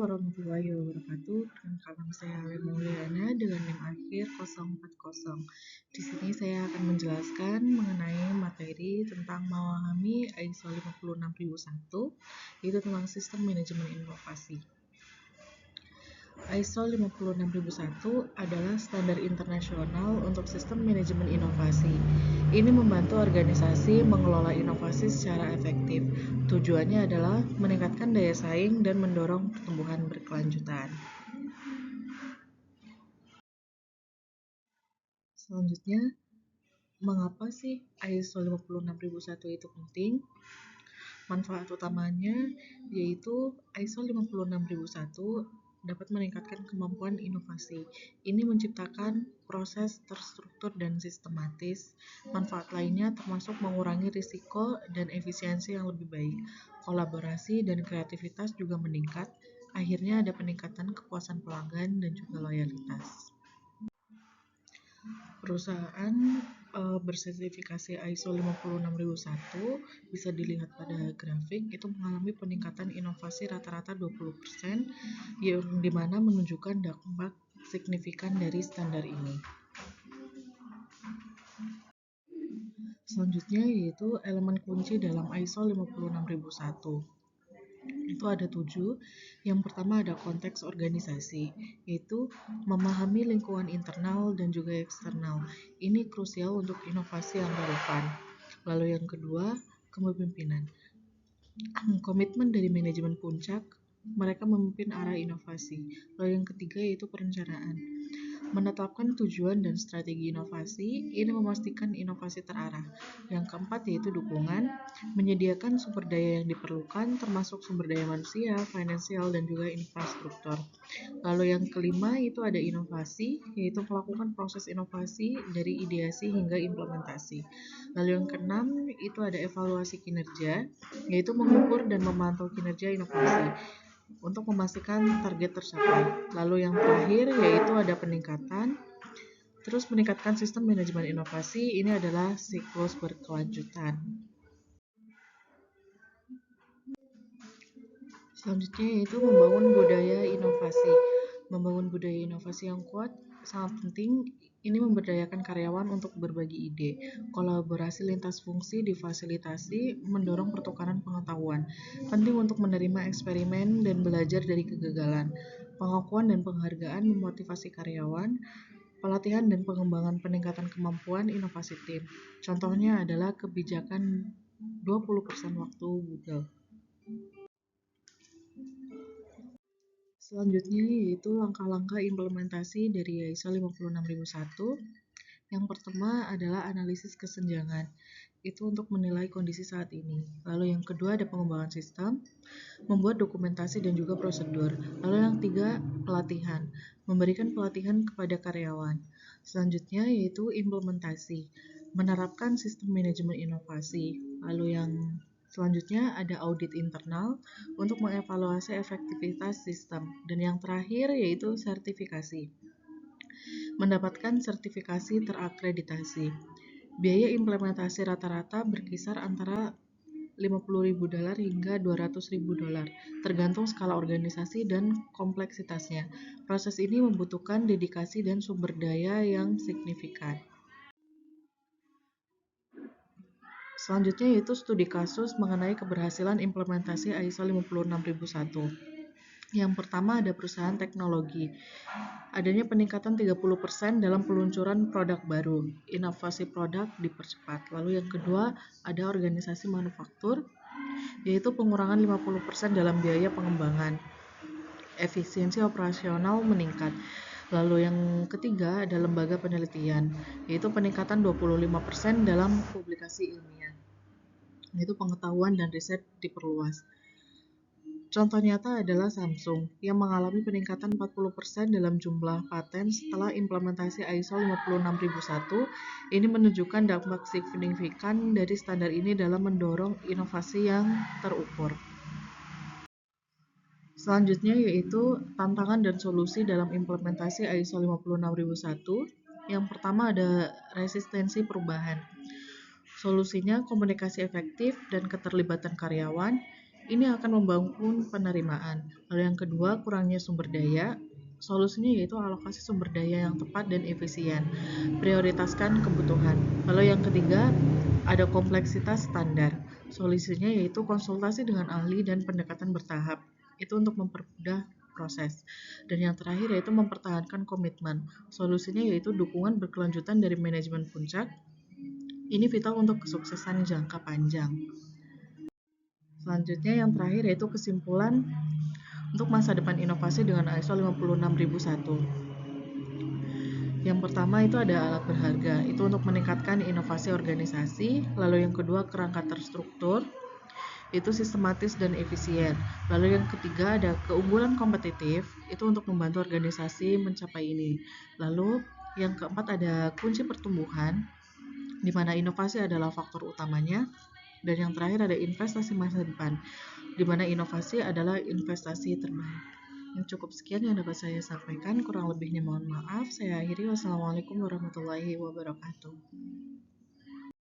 warahmatullahi wabarakatuh. Perkenalkan saya Ale Mauliana dengan NIM akhir 040. Di sini saya akan menjelaskan mengenai materi tentang memahami ISO 56001, yaitu tentang sistem manajemen inovasi. ISO 56001 adalah standar internasional untuk sistem manajemen inovasi. Ini membantu organisasi mengelola inovasi secara efektif. Tujuannya adalah meningkatkan daya saing dan mendorong pertumbuhan berkelanjutan. Selanjutnya, mengapa sih ISO 56001 itu penting? Manfaat utamanya yaitu ISO 56001 dapat meningkatkan kemampuan inovasi. Ini menciptakan proses terstruktur dan sistematis. Manfaat lainnya termasuk mengurangi risiko dan efisiensi yang lebih baik. Kolaborasi dan kreativitas juga meningkat. Akhirnya ada peningkatan kepuasan pelanggan dan juga loyalitas. Perusahaan bersertifikasi ISO 56001 bisa dilihat pada grafik itu mengalami peningkatan inovasi rata-rata 20% yang dimana menunjukkan dampak signifikan dari standar ini. Selanjutnya yaitu elemen kunci dalam ISO 56001. Itu ada 7. Yang pertama ada konteks organisasi, yaitu memahami lingkungan internal dan juga eksternal. Ini krusial untuk inovasi yang relevan. Lalu yang kedua, kepemimpinan. Komitmen dari manajemen puncak, mereka memimpin arah inovasi. Lalu yang ketiga yaitu perencanaan. Menetapkan tujuan dan strategi inovasi, ini memastikan inovasi terarah. Yang keempat yaitu dukungan, menyediakan sumber daya yang diperlukan, termasuk sumber daya manusia, finansial, dan juga infrastruktur. Lalu yang kelima itu ada inovasi, yaitu melakukan proses inovasi dari ideasi hingga implementasi. Lalu yang keenam itu ada evaluasi kinerja, yaitu mengukur dan memantau kinerja inovasi untuk memastikan target tercapai. Lalu yang terakhir yaitu ada peningkatan, terus meningkatkan sistem manajemen inovasi, ini adalah siklus berkelanjutan. Selanjutnya yaitu membangun budaya inovasi. Membangun budaya inovasi yang kuat sangat penting. Ini memberdayakan karyawan untuk berbagi ide. Kolaborasi lintas fungsi difasilitasi, mendorong pertukaran pengetahuan. Penting untuk menerima eksperimen dan belajar dari kegagalan. Pengakuan dan penghargaan memotivasi karyawan. Pelatihan dan pengembangan peningkatan kemampuan inovasi tim. Contohnya adalah kebijakan 20% waktu Google. Selanjutnya yaitu langkah-langkah implementasi dari ISO 56001. Yang pertama adalah analisis kesenjangan. Itu untuk menilai kondisi saat ini. Lalu yang kedua ada pengembangan sistem, membuat dokumentasi dan juga prosedur. Lalu yang ketiga pelatihan, memberikan pelatihan kepada karyawan. Selanjutnya yaitu implementasi, menerapkan sistem manajemen inovasi. Lalu yang selanjutnya ada audit internal untuk mengevaluasi efektivitas sistem. Dan yang terakhir yaitu sertifikasi. Mendapatkan sertifikasi terakreditasi. Biaya implementasi rata-rata berkisar antara $50.000 hingga $200.000, tergantung skala organisasi dan kompleksitasnya. Proses ini membutuhkan dedikasi dan sumber daya yang signifikan. Selanjutnya yaitu studi kasus mengenai keberhasilan implementasi ISO 56001. Yang pertama ada perusahaan teknologi. Adanya peningkatan 30% dalam peluncuran produk baru. Inovasi produk dipercepat. Lalu yang kedua ada organisasi manufaktur, yaitu pengurangan 50% dalam biaya pengembangan. Efisiensi operasional meningkat. Lalu yang ketiga ada lembaga penelitian, yaitu peningkatan 25% dalam publikasi ilmiah. Yaitu pengetahuan dan riset diperluas. Contoh nyata adalah Samsung yang mengalami peningkatan 40% dalam jumlah paten setelah implementasi ISO 56001. Ini menunjukkan dampak signifikan dari standar ini dalam mendorong inovasi yang terukur. Selanjutnya yaitu tantangan dan solusi dalam implementasi ISO 56001. Yang pertama ada resistensi perubahan. Solusinya komunikasi efektif dan keterlibatan karyawan. Ini akan membangun penerimaan. Lalu yang kedua, kurangnya sumber daya. Solusinya yaitu alokasi sumber daya yang tepat dan efisien. Prioritaskan kebutuhan. Lalu yang ketiga, ada kompleksitas standar. Solusinya yaitu konsultasi dengan ahli dan pendekatan bertahap. Itu untuk mempermudah proses. Dan yang terakhir yaitu mempertahankan komitmen. Solusinya yaitu dukungan berkelanjutan dari manajemen puncak. Ini vital untuk kesuksesan jangka panjang. Selanjutnya yang terakhir yaitu kesimpulan untuk masa depan inovasi dengan ISO 56001. Yang pertama itu ada alat berharga, itu untuk meningkatkan inovasi organisasi. Lalu yang kedua, kerangka terstruktur, itu sistematis dan efisien. Lalu yang ketiga ada keunggulan kompetitif, itu untuk membantu organisasi mencapai ini. Lalu yang keempat ada kunci pertumbuhan, di mana inovasi adalah faktor utamanya. Dan yang terakhir ada investasi masa depan, di mana inovasi adalah investasi terbaik. Yang cukup sekian yang dapat saya sampaikan, kurang lebihnya mohon maaf. Saya akhiri, wassalamualaikum warahmatullahi wabarakatuh.